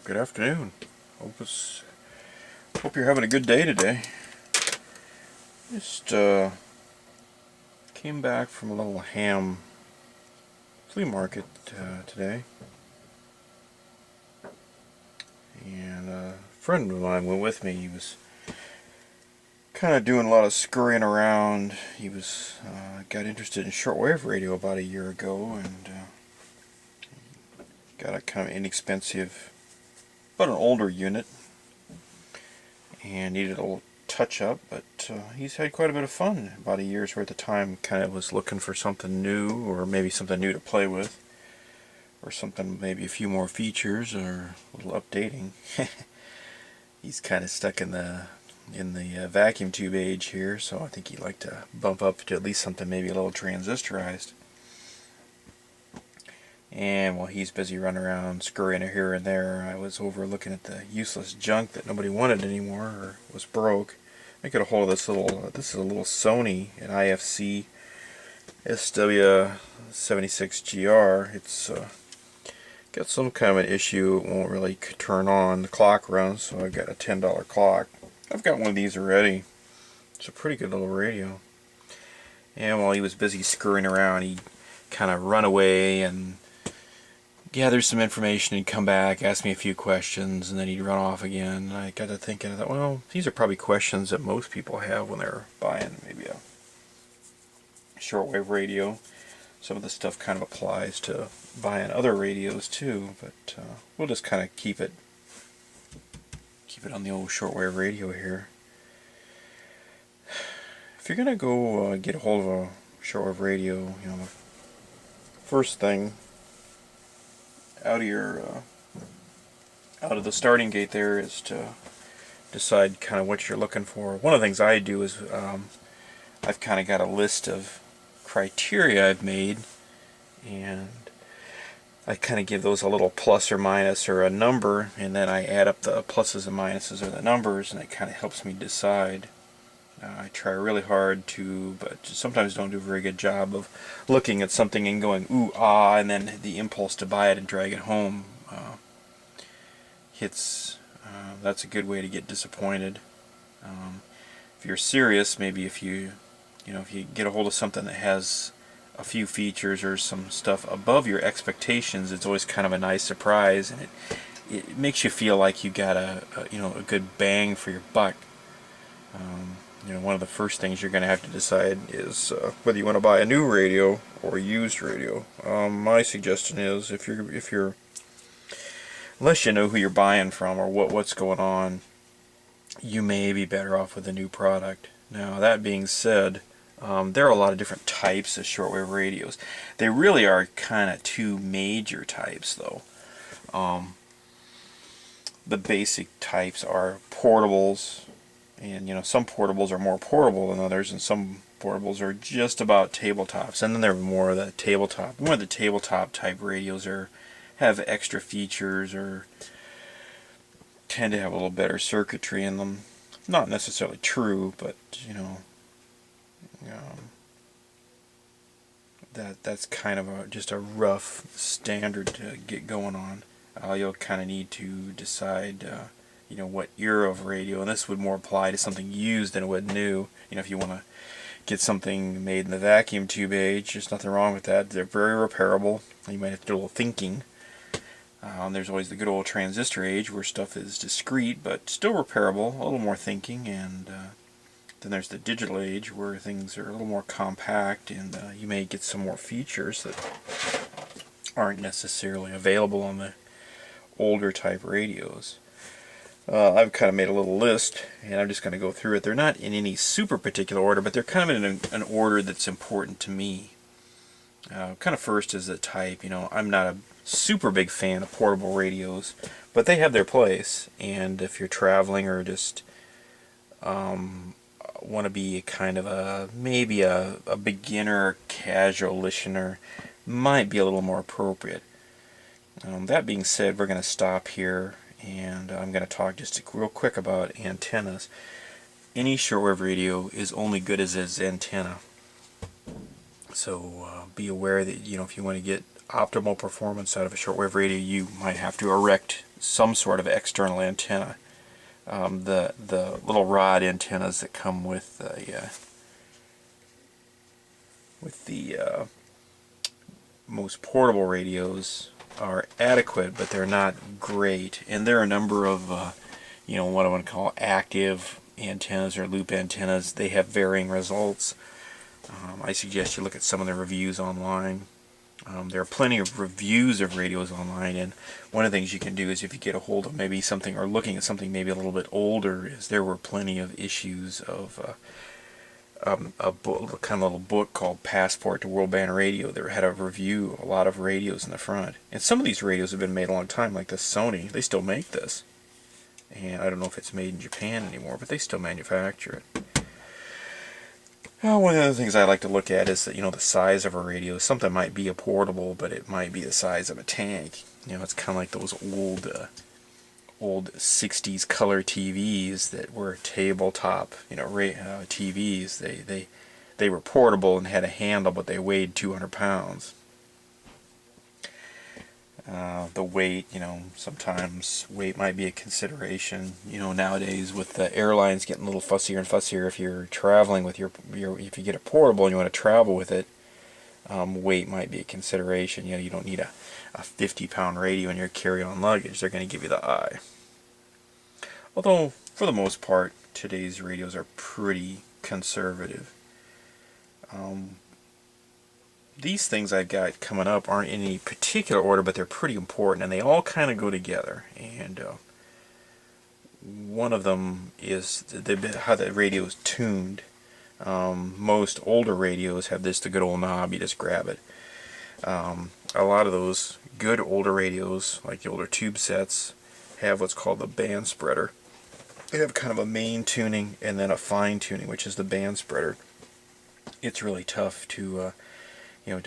Good afternoon. Hope you're having a good day today. Just came back from a little ham flea market today, and a friend of mine went with me. He was kind of doing a lot of scurrying around. He was got interested in shortwave radio about a year ago, and got a kind of inexpensive, but an older unit, and needed a little touch up, but he's had quite a bit of fun. About a year's worth of time. Kind of was looking for something new, or maybe something new to play with, or something, maybe a few more features, or a little updating. He's kind of stuck in the vacuum tube age here, so I think he'd like to bump up to at least something maybe a little transistorized. And while he's busy running around scurrying here and there, I was over looking at the useless junk that nobody wanted anymore or was broke. I got a hold of this is a little Sony, an IFC SW76GR. It's got some kind of an issue. It won't really turn on. The clock runs, so I got a $10 clock. I've got one of these already. It's a pretty good little radio. And while he was busy scurrying around, he kind of run away and gather some information and come back, ask me a few questions, and then he'd run off again. And I got to thinking, I thought, well, these are probably questions that most people have when they're buying maybe a shortwave radio. Some of the stuff kind of applies to buying other radios too, but we'll just kind of keep it on the old shortwave radio here. If you're gonna go get a hold of a shortwave radio, the first thing out of the starting gate there is to decide kind of what you're looking for. One of the things I do is I've kind of got a list of criteria I've made, and I kind of give those a little plus or minus or a number, and then I add up the pluses and minuses or the numbers, and it kind of helps me decide. I try really hard to, but sometimes don't do a very good job of looking at something and going ooh ah, and then the impulse to buy it and drag it home hits. That's a good way to get disappointed. If you're serious, maybe if you get a hold of something that has a few features or some stuff above your expectations, it's always kind of a nice surprise, and it makes you feel like you got a good bang for your buck. One of the first things you're going to have to decide is whether you want to buy a new radio or a used radio. My suggestion is if you're unless you know who you're buying from or what's going on, you may be better off with a new product. Now, that being said, there are a lot of different types of shortwave radios. They really are kind of two major types, though. The basic types are portables, and some portables are more portable than others, and some portables are just about tabletops. And then there are more of the tabletop type radios have extra features or tend to have a little better circuitry in them. Not necessarily true, but that's kind of just a rough standard to get going on. You'll kind of need to decide what era of radio, and this would more apply to something used than it would new. If you want to get something made in the vacuum tube age, there's nothing wrong with that. They're very repairable. You might have to do a little thinking. There's always the good old transistor age where stuff is discrete but still repairable, a little more thinking, and then there's the digital age where things are a little more compact, and you may get some more features that aren't necessarily available on the older type radios. I've kind of made a little list, and I'm just going to go through it. They're not in any super particular order, but they're kind of in an order that's important to me. Kind of first is the type. I'm not a super big fan of portable radios, but they have their place. And if you're traveling or just want to be kind of maybe a beginner casual listener, might be a little more appropriate. That being said, we're going to stop here, and I'm going to talk just real quick about antennas. Any shortwave radio is only good as its antenna. So be aware that if you want to get optimal performance out of a shortwave radio, you might have to erect some sort of external antenna. The little rod antennas that come with the most portable radios are adequate, but they're not great. And there are a number of what I want to call active antennas or loop antennas. They have varying results. I suggest you look at some of the reviews online. There are plenty of reviews of radios online, and one of the things you can do is if you get a hold of maybe something, or looking at something maybe a little bit older, is there were plenty of issues of a book, kind of little book called Passport to World Band Radio. That had a review, a lot of radios in the front. And some of these radios have been made a long time, like the Sony. They still make this. And I don't know if it's made in Japan anymore, but they still manufacture it. One of the other things I like to look at is that, the size of a radio. Something might be a portable, but it might be the size of a tank. It's kind of like those old 60s color TVs that were tabletop, TVs. They were portable and had a handle, but they weighed 200 pounds. The weight, sometimes weight might be a consideration. Nowadays with the airlines getting a little fussier and fussier, if you're traveling with if you get a portable and you want to travel with it, weight might be a consideration. You don't need a 50-pound radio in your carry-on luggage. They're going to give you the eye. Although, for the most part, today's radios are pretty conservative. These things I've got coming up aren't in any particular order, but they're pretty important, and they all kind of go together. And one of them is how the radio is tuned. Most older radios have the good old knob. You just grab it. A lot of those good older radios, like the older tube sets, have what's called the band spreader. They have kind of a main tuning and then a fine tuning, which is the band spreader. It's really tough to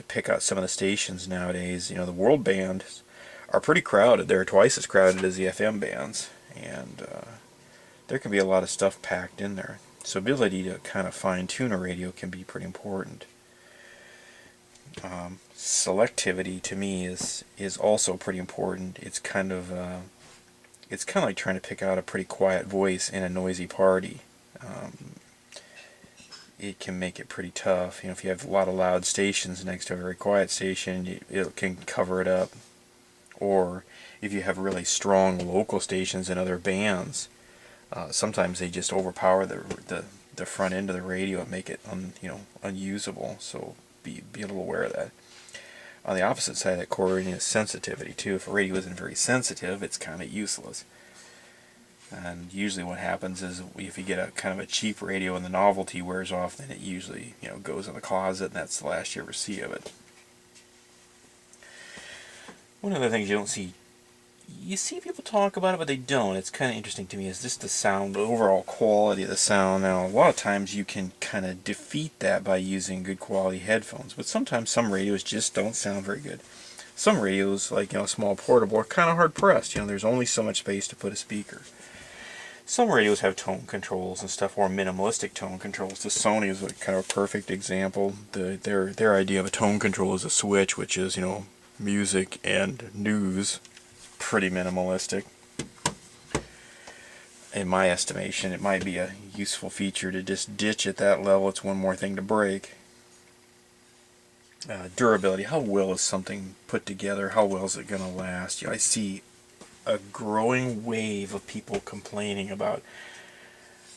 pick out some of the stations nowadays. The world bands are pretty crowded. They're twice as crowded as the FM bands, and there can be a lot of stuff packed in there. So ability to kind of fine-tune a radio can be pretty important. Selectivity to me is also pretty important. It's kind of like trying to pick out a pretty quiet voice in a noisy party. It can make it pretty tough. If you have a lot of loud stations next to a very quiet station, it can cover it up. Or if you have really strong local stations and other bands, sometimes they just overpower the front end of the radio and make it unusable. So be a little aware of that. On the opposite side of that coin is sensitivity too. If a radio isn't very sensitive, it's kind of useless. And usually what happens is if you get a kind of a cheap radio and the novelty wears off, then it usually goes in the closet, and that's the last you ever see of it. One of the things you see people talk about it, but they don't. It's kind of interesting to me is just the sound, the overall quality of the sound. Now, a lot of times you can kind of defeat that by using good quality headphones, but sometimes some radios just don't sound very good. Some radios, like small portable, are kind of hard pressed. There's only so much space to put a speaker. Some radios have tone controls and stuff, or minimalistic tone controls. The Sony is kind of a perfect example. Their idea of a tone control is a switch, which is music and news. Pretty minimalistic. In my estimation, it might be a useful feature to just ditch at that level. It's one more thing to break. Durability. How well is something put together? How well is it going to last? I see a growing wave of people complaining about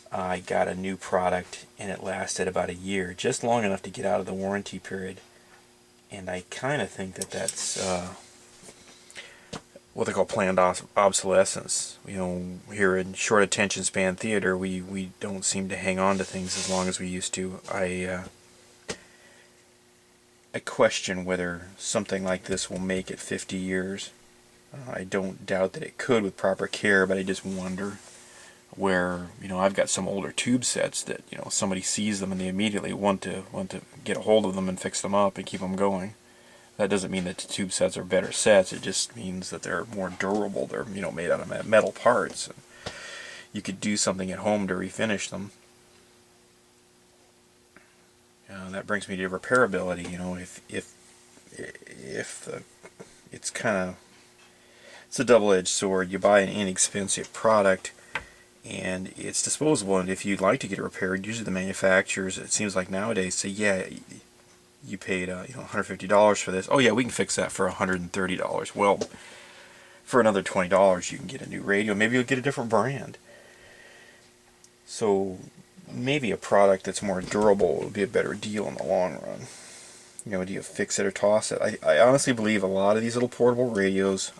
I got a new product and it lasted about a year, just long enough to get out of the warranty period. And I kind of think that's what they call planned obsolescence. Here in short attention span theater, we don't seem to hang on to things as long as we used to. I question whether something like this will make it 50 years. I don't doubt that it could with proper care, but I just wonder where, I've got some older tube sets that, somebody sees them and they immediately want to get a hold of them and fix them up and keep them going. That doesn't mean that the tube sets are better sets. It just means that they're more durable. They're, made out of metal parts. And you could do something at home to refinish them. That brings me to repairability. If it's kind of it's a double-edged sword. You buy an inexpensive product and it's disposable, and if you'd like to get it repaired, usually the manufacturers, it seems like nowadays, say, yeah, you paid $150 for this. Oh yeah, we can fix that for $130. Well, for another $20 you can get a new radio. Maybe you'll get a different brand. So maybe a product that's more durable would be a better deal in the long run. Do you fix it or toss it? I honestly believe a lot of these little portable radios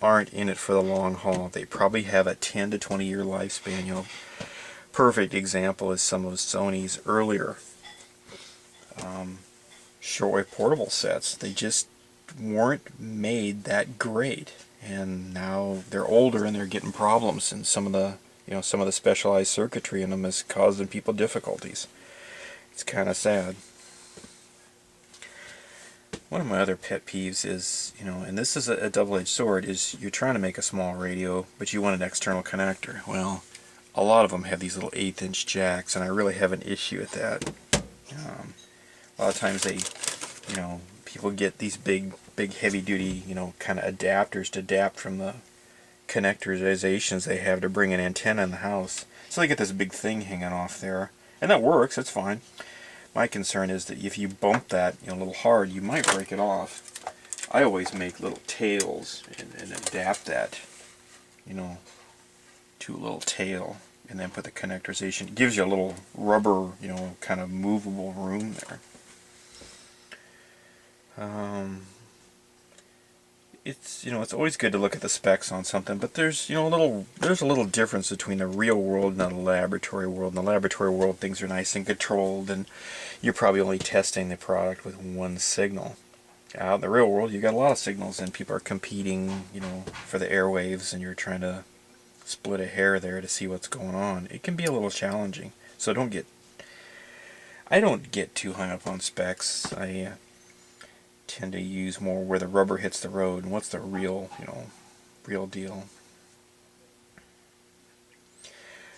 aren't in it for the long haul. They probably have a 10 to 20 year lifespan. Perfect example is some of Sony's earlier shortwave portable sets. They just weren't made that great, and now they're older and they're getting problems, and some of the specialized circuitry in them is causing people difficulties. It's kind of sad. One of my other pet peeves is, and this is a double-edged sword, is you're trying to make a small radio, but you want an external connector. Well, a lot of them have these little 1/8" jacks, and I really have an issue with that. A lot of times people get these big heavy-duty, kind of adapters to adapt from the connectorizations they have to bring an antenna in the house. So they get this big thing hanging off there, and that works, it's fine. My concern is that if you bump that a little hard, you might break it off. I always make little tails and adapt that, to a little tail, and then put the connectorization. It gives you a little rubber, kind of movable room there. It's always good to look at the specs on something, but there's a little difference between the real world and the laboratory world. In the laboratory world, things are nice and controlled, and you're probably only testing the product with one signal. Out in the real world, you got a lot of signals, and people are competing, for the airwaves, and you're trying to split a hair there to see what's going on. It can be a little challenging, so I don't get too hung up on specs. I tend to use more where the rubber hits the road and what's the real deal.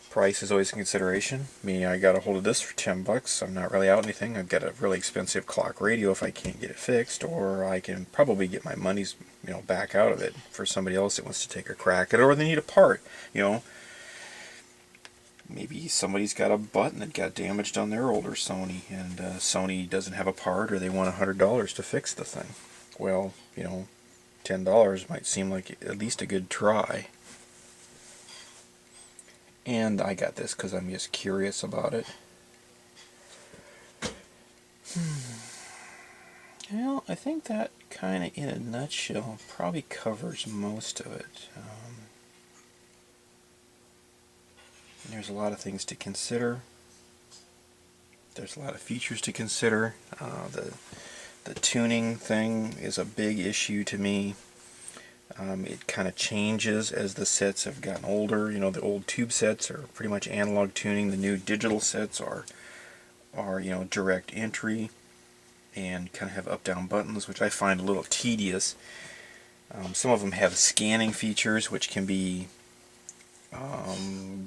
Price is always a consideration. I got a hold of this for $10. I'm not really out anything. I've got a really expensive clock radio if I can't get it fixed, or I can probably get my money's back out of it for somebody else that wants to take a crack at it, or they need a part. Maybe somebody's got a button that got damaged on their older Sony, and Sony doesn't have a part, or they want $100 to fix the thing. Well, $10 might seem like at least a good try. And I got this because I'm just curious about it. Well, I think that kind of, in a nutshell, probably covers most of it. There's a lot of things to consider. There's a lot of features to consider. The tuning thing is a big issue to me. It kind of changes as the sets have gotten older. The old tube sets are pretty much analog tuning. The new digital sets are direct entry and kind of have up-down buttons, which I find a little tedious. Some of them have scanning features, which can be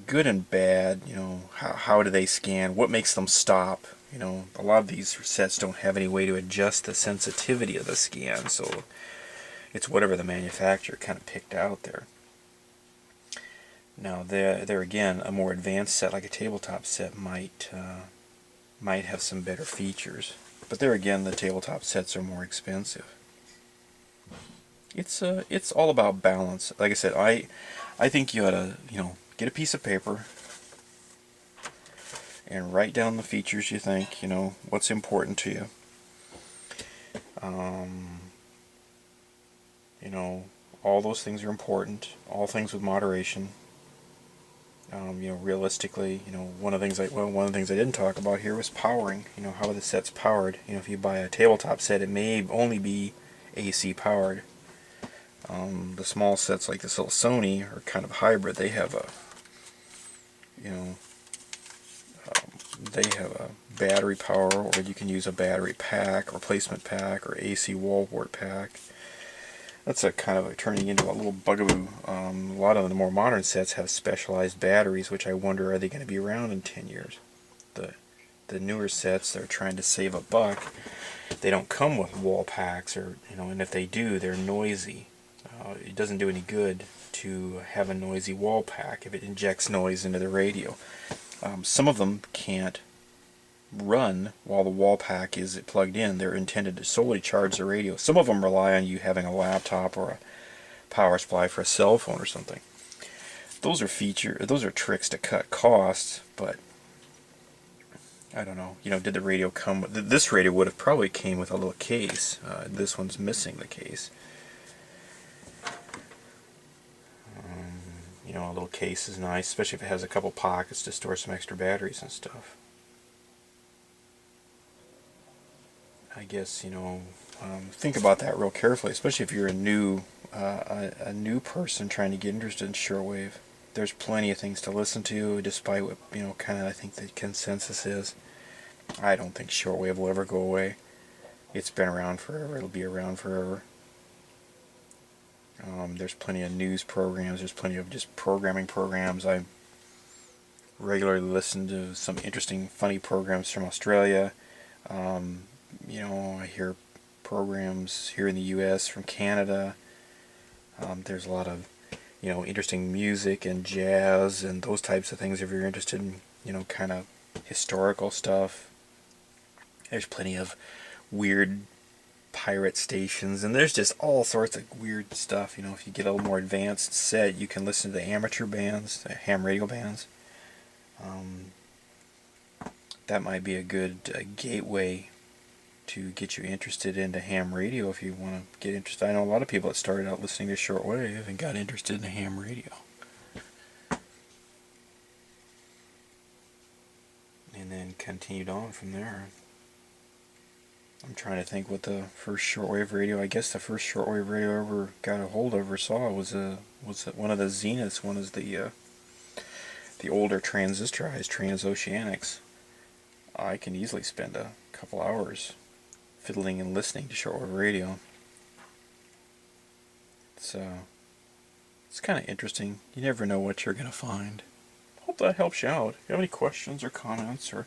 good and bad. How do they scan? What makes them stop? A lot of these sets don't have any way to adjust the sensitivity of the scan, so it's whatever the manufacturer kind of picked out there. Now, there again, a more advanced set like a tabletop set might have some better features, but there again, the tabletop sets are more expensive. It's all about balance. Like I said, I think you ought to get a piece of paper and write down the features you think, what's important to you. All those things are important. All things with moderation. Realistically, one of the things I didn't talk about here was powering. How the set's powered. If you buy a tabletop set, it may only be AC powered. The small sets like this little Sony are kind of hybrid. They have a battery power, or you can use a battery pack, replacement pack, or AC wall wart pack. That's turning into a little bugaboo. A lot of the more modern sets have specialized batteries, which I wonder, are they going to be around in 10 years? The newer sets, they're trying to save a buck. They don't come with wall packs, or and if they do, they're noisy. it doesn't do any good to have a noisy wall pack if it injects noise into the radio. Some of them can't run while the wall pack is plugged in. They're intended to solely charge the radio. Some of them rely on you having a laptop or a power supply for a cell phone or something. Those are tricks to cut costs, but I don't know. Did the radio come with... This radio would have probably came with a little case. This one's missing the case. A little case is nice, especially if it has a couple pockets to store some extra batteries and stuff. I guess, think about that real carefully, especially if you're a new person trying to get interested in shortwave. There's plenty of things to listen to, despite what, kind of I think the consensus is. I don't think shortwave will ever go away. It's been around forever. It'll be around forever. There's plenty of news programs. There's plenty of just programming programs. I regularly listen to some interesting, funny programs from Australia. I hear programs here in the U.S. from Canada. There's a lot of, interesting music and jazz and those types of things if you're interested in, kind of historical stuff. There's plenty of weird pirate stations, and there's just all sorts of weird stuff. If you get a little more advanced set, you can listen to the amateur bands, the ham radio bands. That might be a good gateway to get you interested into ham radio if you want to get interested. I know a lot of people that started out listening to shortwave and got interested in ham radio. And then continued on from there. I'm trying to think what the first shortwave radio, I guess the first shortwave radio I ever got a hold of or saw was one of the Zeniths. One is the older transistorized transoceanics. I can easily spend a couple hours fiddling and listening to shortwave radio. It's kind of interesting. You never know what you're going to find. Hope that helps you out. If you have any questions or comments, or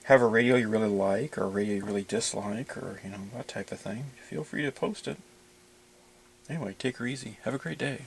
have a radio you really like, or a radio you really dislike, or that type of thing, feel free to post it. Anyway, take her easy. Have a great day.